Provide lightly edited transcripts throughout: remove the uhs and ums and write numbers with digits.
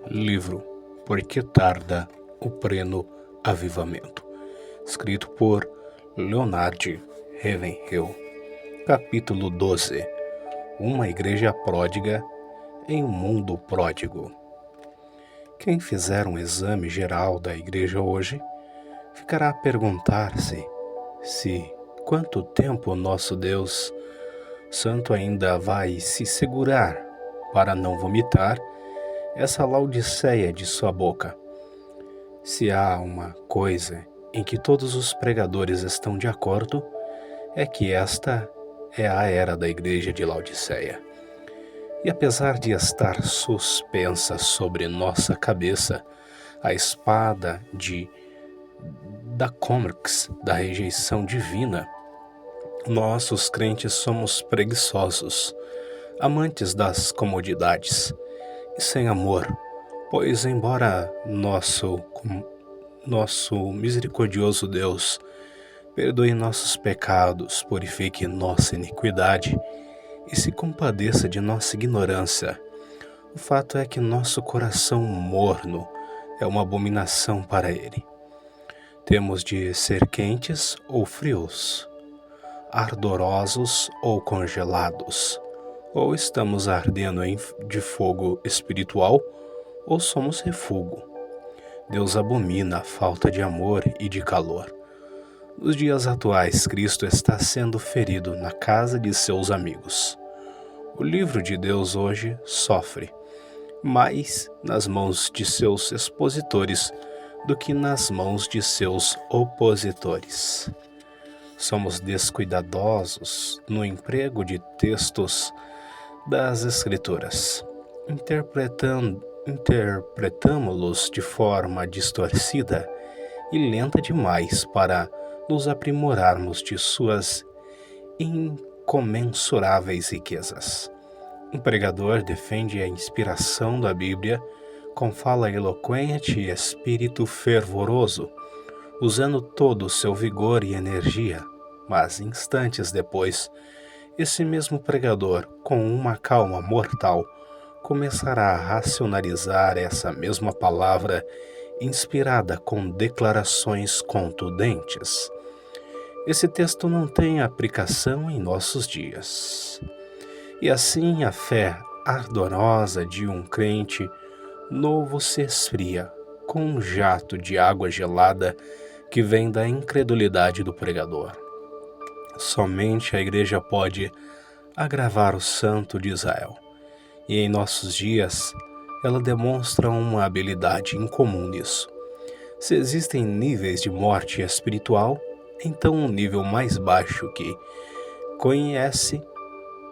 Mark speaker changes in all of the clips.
Speaker 1: Livro Por que Tarda o Pleno Avivamento, escrito por Leonard Ravenhill. Capítulo 12. Uma igreja pródiga em um mundo pródigo. Quem fizer um exame geral da igreja hoje ficará a perguntar-se se quanto tempo o nosso Deus Santo ainda vai se segurar para não vomitar essa Laodiceia de sua boca. Se há uma coisa em que todos os pregadores estão de acordo, é que esta é a era da igreja de Laodiceia. E apesar de estar suspensa sobre nossa cabeça a espada de Damocles da rejeição divina, nós, os crentes, somos preguiçosos, amantes das comodidades e sem amor, pois embora nosso misericordioso Deus perdoe nossos pecados, purifique nossa iniquidade e se compadeça de nossa ignorância, o fato é que nosso coração morno é uma abominação para Ele. Temos de ser quentes ou frios, ardorosos ou congelados, ou estamos ardendo de fogo espiritual, ou somos refúgio. Deus abomina a falta de amor e de calor. Nos dias atuais, Cristo está sendo ferido na casa de seus amigos. O livro de Deus hoje sofre mais nas mãos de seus expositores do que nas mãos de seus opositores. Somos descuidadosos no emprego de textos das Escrituras. Interpretamos-los de forma distorcida e lenta demais para nos aprimorarmos de suas incomensuráveis riquezas. Um pregador defende a inspiração da Bíblia com fala eloquente e espírito fervoroso, usando todo o seu vigor e energia, mas instantes depois, esse mesmo pregador, com uma calma mortal, começará a racionalizar essa mesma palavra inspirada com declarações contundentes. Esse texto não tem aplicação em nossos dias. E assim a fé ardorosa de um crente novo se esfria com um jato de água gelada que vem da incredulidade do pregador. Somente a igreja pode agravar o santo de Israel, e em nossos dias ela demonstra uma habilidade incomum nisso. Se existem níveis de morte espiritual, então um nível mais baixo que conhece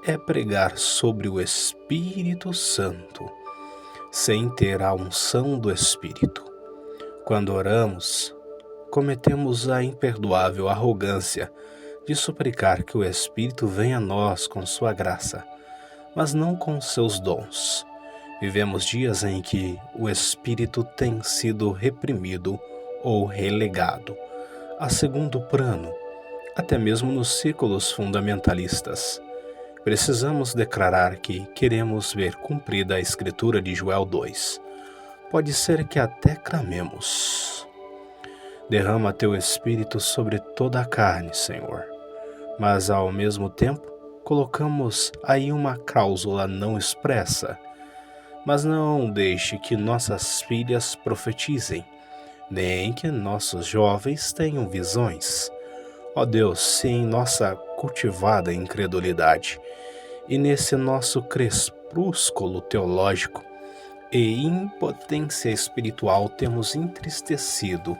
Speaker 1: é pregar sobre o Espírito Santo, sem ter a unção do Espírito. Quando oramos, cometemos a imperdoável arrogância de suplicar que o Espírito venha a nós com sua graça, mas não com seus dons. Vivemos dias em que o Espírito tem sido reprimido ou relegado a segundo plano, até mesmo nos círculos fundamentalistas. Precisamos declarar que queremos ver cumprida a escritura de Joel 2. Pode ser que até clamemos: derrama teu Espírito sobre toda a carne, Senhor. Mas ao mesmo tempo, colocamos aí uma cláusula não expressa: mas não deixe que nossas filhas profetizem, nem que nossos jovens tenham visões. Ó Deus, se em nossa cultivada incredulidade e nesse nosso crepúsculo teológico e impotência espiritual temos entristecido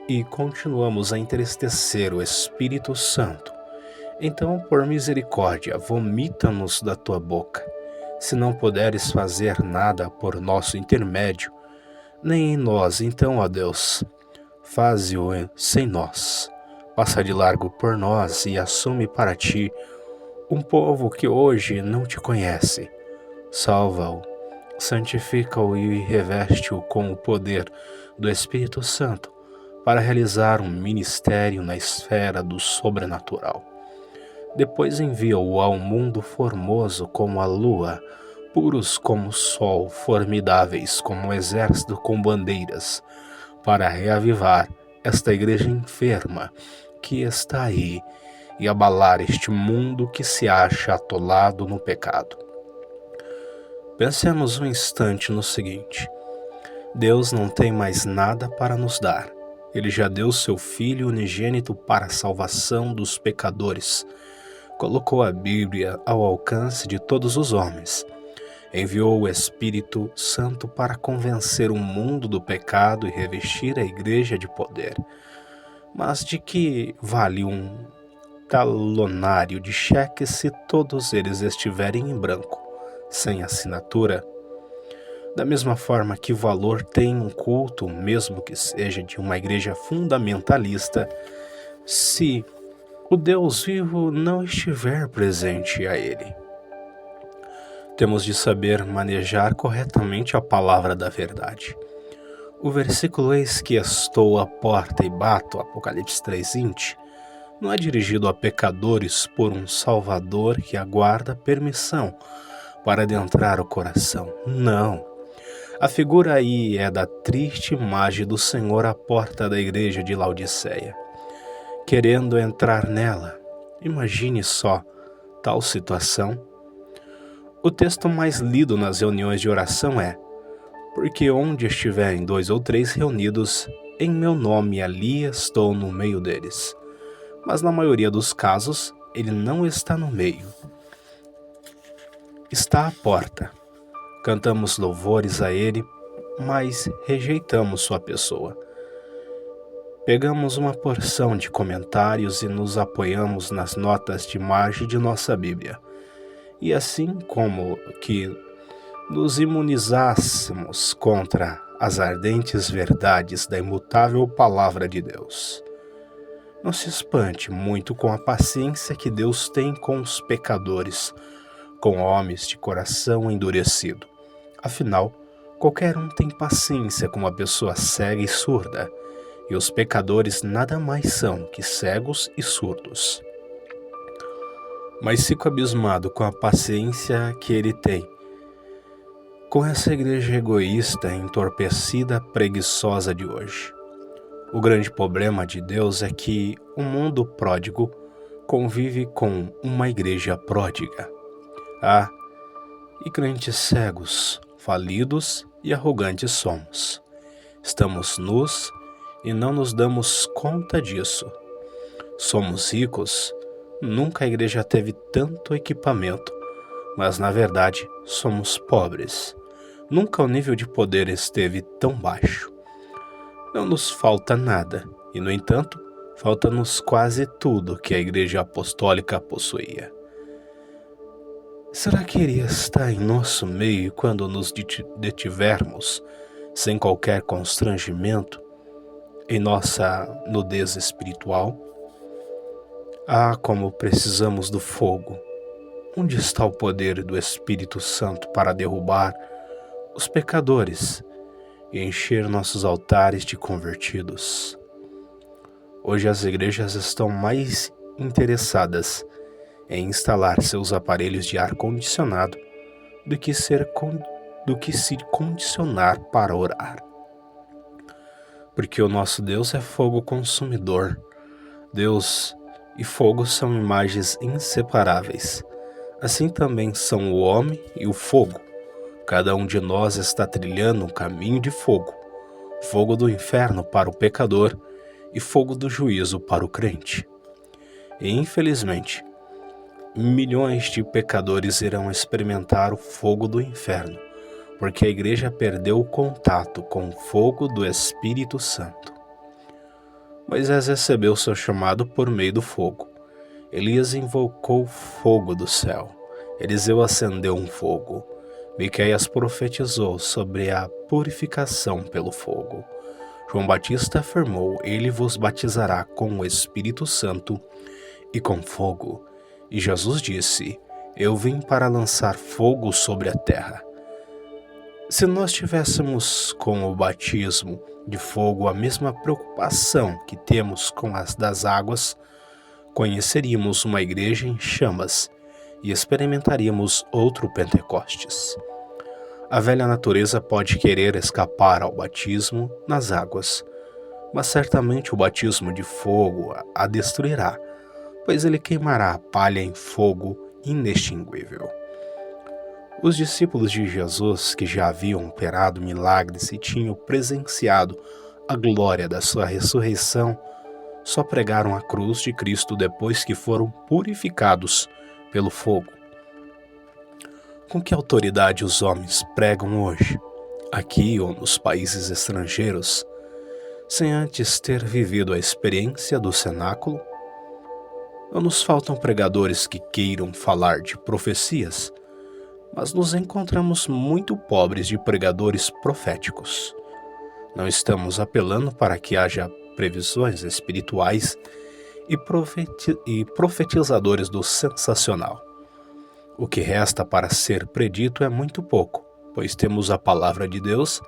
Speaker 1: e continuamos a entristecer o Espírito Santo, então, por misericórdia, vomita-nos da tua boca. Se não puderes fazer nada por nosso intermédio, nem em nós, então, ó Deus, faze-o sem nós. Passa de largo por nós e assume para ti um povo que hoje não te conhece. Salva-o, santifica-o e reveste-o com o poder do Espírito Santo para realizar um ministério na esfera do sobrenatural. Depois envia-o ao mundo formoso como a lua, puros como o sol, formidáveis como um exército com bandeiras, para reavivar esta igreja enferma que está aí e abalar este mundo que se acha atolado no pecado. Pensemos um instante no seguinte: Deus não tem mais nada para nos dar. Ele já deu seu Filho unigênito para a salvação dos pecadores. Colocou a Bíblia ao alcance de todos os homens. Enviou o Espírito Santo para convencer o mundo do pecado e revestir a igreja de poder. Mas de que vale um talonário de cheques se todos eles estiverem em branco, sem assinatura? Da mesma forma, que valor tem um culto, mesmo que seja de uma igreja fundamentalista, se o Deus vivo não estiver presente a ele? Temos de saber manejar corretamente a palavra da verdade. O versículo "Eis que estou à porta e bato", Apocalipse 3:20, não é dirigido a pecadores por um Salvador que aguarda permissão para adentrar o coração. Não. A figura aí é da triste imagem do Senhor à porta da igreja de Laodiceia, querendo entrar nela. Imagine só tal situação. O texto mais lido nas reuniões de oração é: "Porque onde estiverem 2 ou 3 reunidos, em meu nome, ali estou no meio deles." Mas na maioria dos casos, ele não está no meio. Está à porta. Cantamos louvores a ele, mas rejeitamos sua pessoa. Pegamos uma porção de comentários e nos apoiamos nas notas de margem de nossa Bíblia. E assim como que nos imunizássemos contra as ardentes verdades da imutável Palavra de Deus. Não se espante muito com a paciência que Deus tem com os pecadores, com homens de coração endurecido. Afinal, qualquer um tem paciência com uma pessoa cega e surda, e os pecadores nada mais são que cegos e surdos. Mas fico abismado com a paciência que ele tem com essa igreja egoísta, entorpecida, preguiçosa de hoje. O grande problema de Deus é que o mundo pródigo convive com uma igreja pródiga. E crentes cegos, falidos e arrogantes somos. Estamos nus e não nos damos conta disso. Somos ricos. Nunca a igreja teve tanto equipamento, mas na verdade somos pobres. Nunca o nível de poder esteve tão baixo. Não nos falta nada, e no entanto, falta-nos quase tudo que a igreja apostólica possuía. Será que iria estar em nosso meio quando nos detivermos, sem qualquer constrangimento, em nossa nudez espiritual? Como precisamos do fogo! Onde está o poder do Espírito Santo para derrubar os pecadores e encher nossos altares de convertidos? Hoje as igrejas estão mais interessadas em instalar seus aparelhos de ar-condicionado do que se condicionar para orar. Porque o nosso Deus é fogo consumidor. Deus e fogo são imagens inseparáveis. Assim também são o homem e o fogo. Cada um de nós está trilhando um caminho de fogo. Fogo do inferno para o pecador e fogo do juízo para o crente. E infelizmente, milhões de pecadores irão experimentar o fogo do inferno, porque a igreja perdeu o contato com o fogo do Espírito Santo. Moisés recebeu seu chamado por meio do fogo. Elias invocou fogo do céu. Eliseu acendeu um fogo. Miqueias profetizou sobre a purificação pelo fogo. João Batista afirmou: "Ele vos batizará com o Espírito Santo e com fogo." E Jesus disse: "Eu vim para lançar fogo sobre a terra." Se nós tivéssemos com o batismo de fogo a mesma preocupação que temos com as das águas, conheceríamos uma igreja em chamas e experimentaríamos outro Pentecostes. A velha natureza pode querer escapar ao batismo nas águas, mas certamente o batismo de fogo a destruirá, pois ele queimará a palha em fogo inextinguível. Os discípulos de Jesus, que já haviam operado milagres e tinham presenciado a glória da sua ressurreição, só pregaram a cruz de Cristo depois que foram purificados pelo fogo. Com que autoridade os homens pregam hoje, aqui ou nos países estrangeiros, sem antes ter vivido a experiência do cenáculo? Não nos faltam pregadores que queiram falar de profecias, mas nos encontramos muito pobres de pregadores proféticos. Não estamos apelando para que haja previsões espirituais e profetizadores do sensacional. O que resta para ser predito é muito pouco, pois temos a palavra de Deus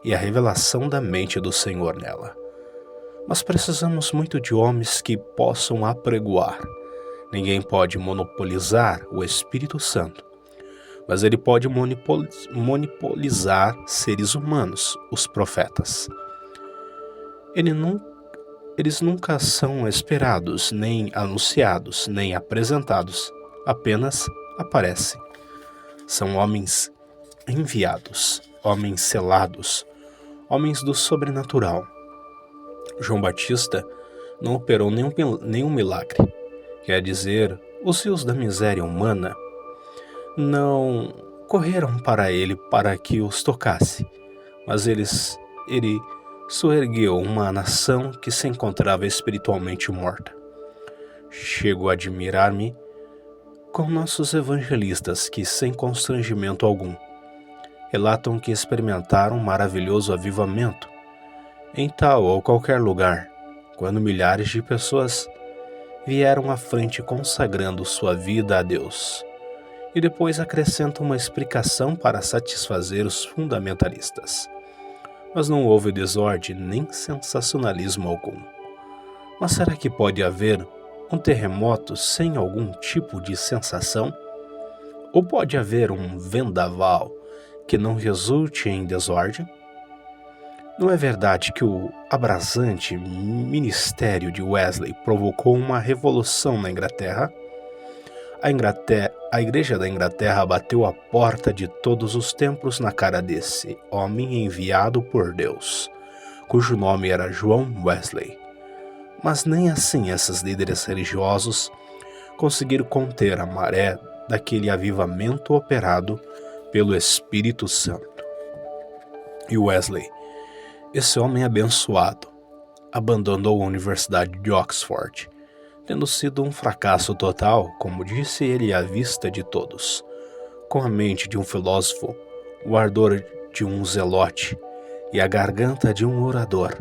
Speaker 1: e a revelação da mente do Senhor nela. Mas precisamos muito de homens que possam apregoar. Ninguém pode monopolizar o Espírito Santo, mas ele pode monopolizar seres humanos, os profetas. Eles nunca são esperados, nem anunciados, nem apresentados, apenas aparecem. São homens enviados, homens selados, homens do sobrenatural. João Batista não operou nenhum milagre, quer dizer, os rios da miséria humana não correram para ele para que os tocasse, mas ele soergueu uma nação que se encontrava espiritualmente morta. Chego a admirar-me com nossos evangelistas que, sem constrangimento algum, relatam que experimentaram um maravilhoso avivamento em tal ou qualquer lugar, quando milhares de pessoas vieram à frente consagrando sua vida a Deus, e depois acrescentam uma explicação para satisfazer os fundamentalistas. Mas não houve desordem nem sensacionalismo algum. Mas será que pode haver um terremoto sem algum tipo de sensação? Ou pode haver um vendaval que não resulte em desordem? Não é verdade que o abrasante ministério de Wesley provocou uma revolução na Inglaterra? A Igreja da Inglaterra bateu a porta de todos os templos na cara desse homem enviado por Deus, cujo nome era John Wesley. Mas nem assim esses líderes religiosos conseguiram conter a maré daquele avivamento operado pelo Espírito Santo. E Wesley, esse homem abençoado, abandonou a Universidade de Oxford, tendo sido um fracasso total, como disse ele à vista de todos, com a mente de um filósofo, o ardor de um zelote e a garganta de um orador,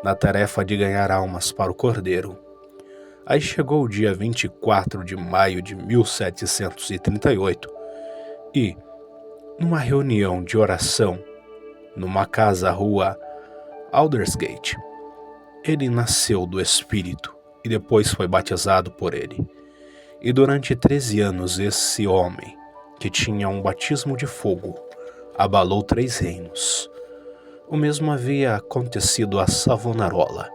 Speaker 1: na tarefa de ganhar almas para o Cordeiro. Aí chegou o dia 24 de maio de 1738 e, numa reunião de oração, numa casa à rua Aldersgate, ele nasceu do Espírito e depois foi batizado por ele. E durante 13 anos esse homem, que tinha um batismo de fogo, abalou 3 reinos. O mesmo havia acontecido a Savonarola,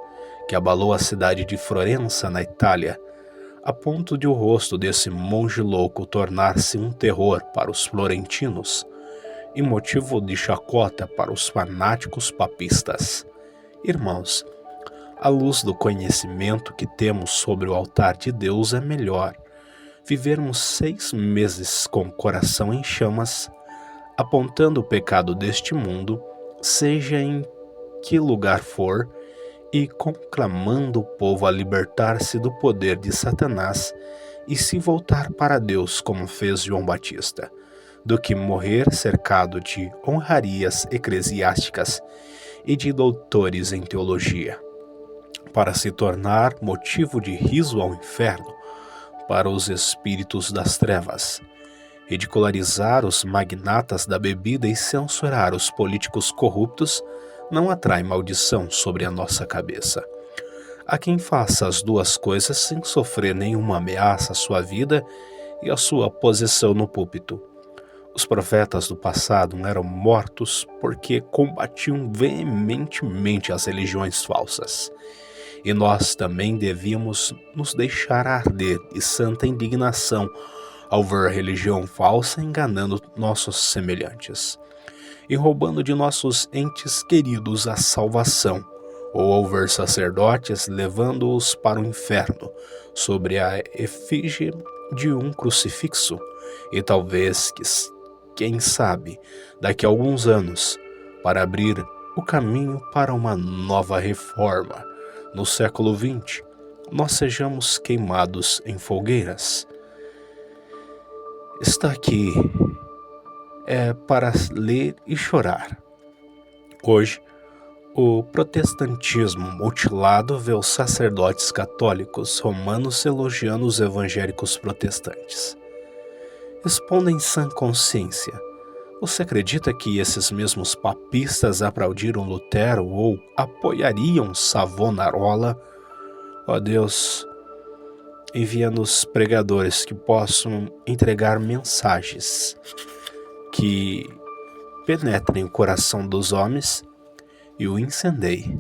Speaker 1: que abalou a cidade de Florença, na Itália, a ponto de o rosto desse monge louco tornar-se um terror para os florentinos e motivo de chacota para os fanáticos papistas. Irmãos, à luz do conhecimento que temos sobre o altar de Deus, é melhor vivermos 6 meses com o coração em chamas, apontando o pecado deste mundo, seja em que lugar for, e conclamando o povo a libertar-se do poder de Satanás e se voltar para Deus, como fez João Batista, do que morrer cercado de honrarias eclesiásticas e de doutores em teologia, para se tornar motivo de riso ao inferno para os espíritos das trevas, ridicularizar os magnatas da bebida e censurar os políticos corruptos não atrai maldição sobre a nossa cabeça. Há quem faça as 2 coisas sem sofrer nenhuma ameaça à sua vida e a sua posição no púlpito. Os profetas do passado eram mortos porque combatiam veementemente as religiões falsas. E nós também devíamos nos deixar arder de santa indignação ao ver a religião falsa enganando nossos semelhantes e roubando de nossos entes queridos a salvação, ou ao ver sacerdotes levando-os para o inferno sobre a efígie de um crucifixo, e talvez, quem sabe, daqui a alguns anos, para abrir o caminho para uma nova reforma, no século XX, nós sejamos queimados em fogueiras. Está aqui para ler e chorar. Hoje, o protestantismo mutilado vê os sacerdotes católicos romanos elogiando os evangélicos protestantes. Responda em sã consciência. Você acredita que esses mesmos papistas aplaudiram Lutero ou apoiariam Savonarola? Ó Deus, envia-nos pregadores que possam entregar mensagens que penetrem o coração dos homens e o incendeiem.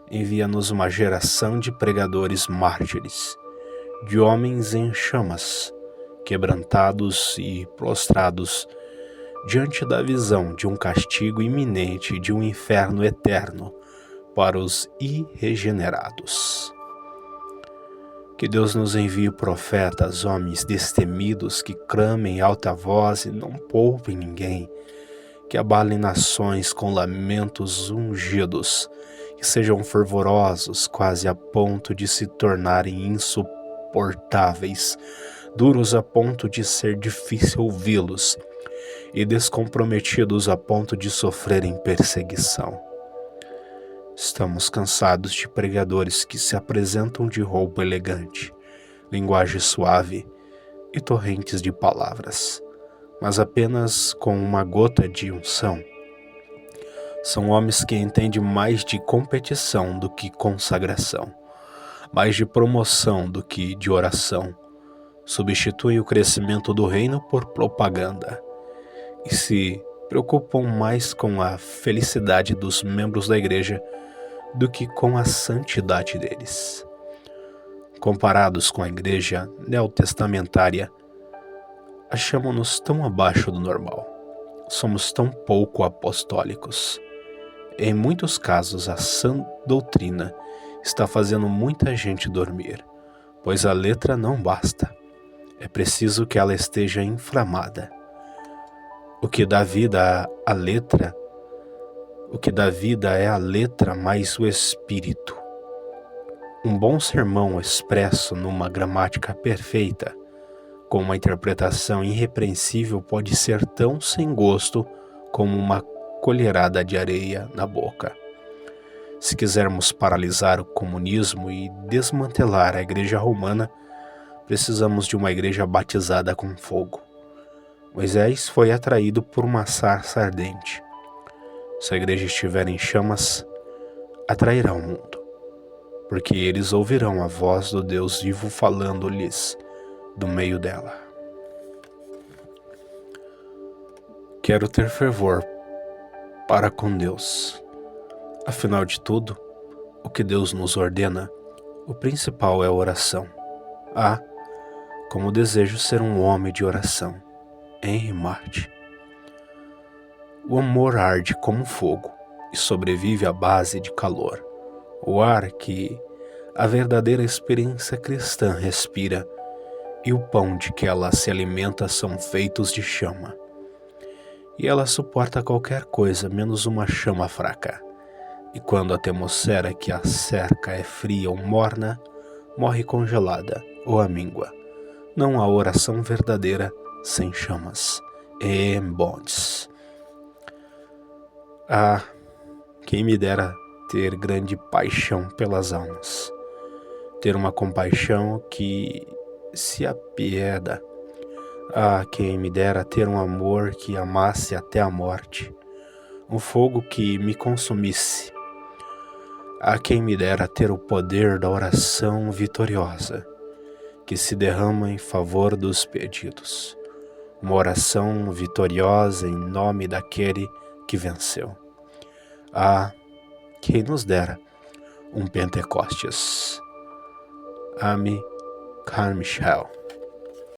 Speaker 1: Envia-nos uma geração de pregadores mártires, de homens em chamas, quebrantados e prostrados diante da visão de um castigo iminente de um inferno eterno para os irregenerados. Que Deus nos envie profetas, homens destemidos, que clamem em alta voz e não poupem ninguém, que abalem nações com lamentos ungidos, que sejam fervorosos quase a ponto de se tornarem insuportáveis, duros a ponto de ser difícil ouvi-los, e descomprometidos a ponto de sofrerem perseguição. Estamos cansados de pregadores que se apresentam de roupa elegante, linguagem suave e torrentes de palavras, mas apenas com uma gota de unção. São homens que entendem mais de competição do que consagração, mais de promoção do que de oração. Substituem o crescimento do reino por propaganda e se preocupam mais com a felicidade dos membros da igreja do que com a santidade deles. Comparados com a igreja neotestamentária, achamos-nos tão abaixo do normal. Somos tão pouco apostólicos. Em muitos casos, a sã doutrina está fazendo muita gente dormir, pois a letra não basta. É preciso que ela esteja inflamada. O que dá vida à letra, o que dá vida é a letra mais o espírito. Um bom sermão expresso numa gramática perfeita, com uma interpretação irrepreensível, pode ser tão sem gosto como uma colherada de areia na boca. Se quisermos paralisar o comunismo e desmantelar a igreja romana, precisamos de uma igreja batizada com fogo. Moisés foi atraído por uma sarça ardente. Se a igreja estiver em chamas, atrairá o mundo, porque eles ouvirão a voz do Deus vivo falando-lhes do meio dela. Quero ter fervor para com Deus. Afinal de tudo, o que Deus nos ordena, o principal é a oração. Como desejo ser um homem de oração. Henry Martí. O amor arde como fogo e sobrevive à base de calor. O ar que a verdadeira experiência cristã respira e o pão de que ela se alimenta são feitos de chama. E ela suporta qualquer coisa menos uma chama fraca. E quando a atmosfera que a cerca é fria ou morna, morre congelada ou amíngua. Não há oração verdadeira sem chamas. Bonds. Quem me dera ter grande paixão pelas almas. Ter uma compaixão que se apieda. Quem me dera ter um amor que amasse até a morte. Um fogo que me consumisse. Quem me dera ter o poder da oração vitoriosa, que se derrama em favor dos perdidos. Uma oração vitoriosa em nome daquele que venceu. Ah, quem nos dera um Pentecostes. Ame Carmichael.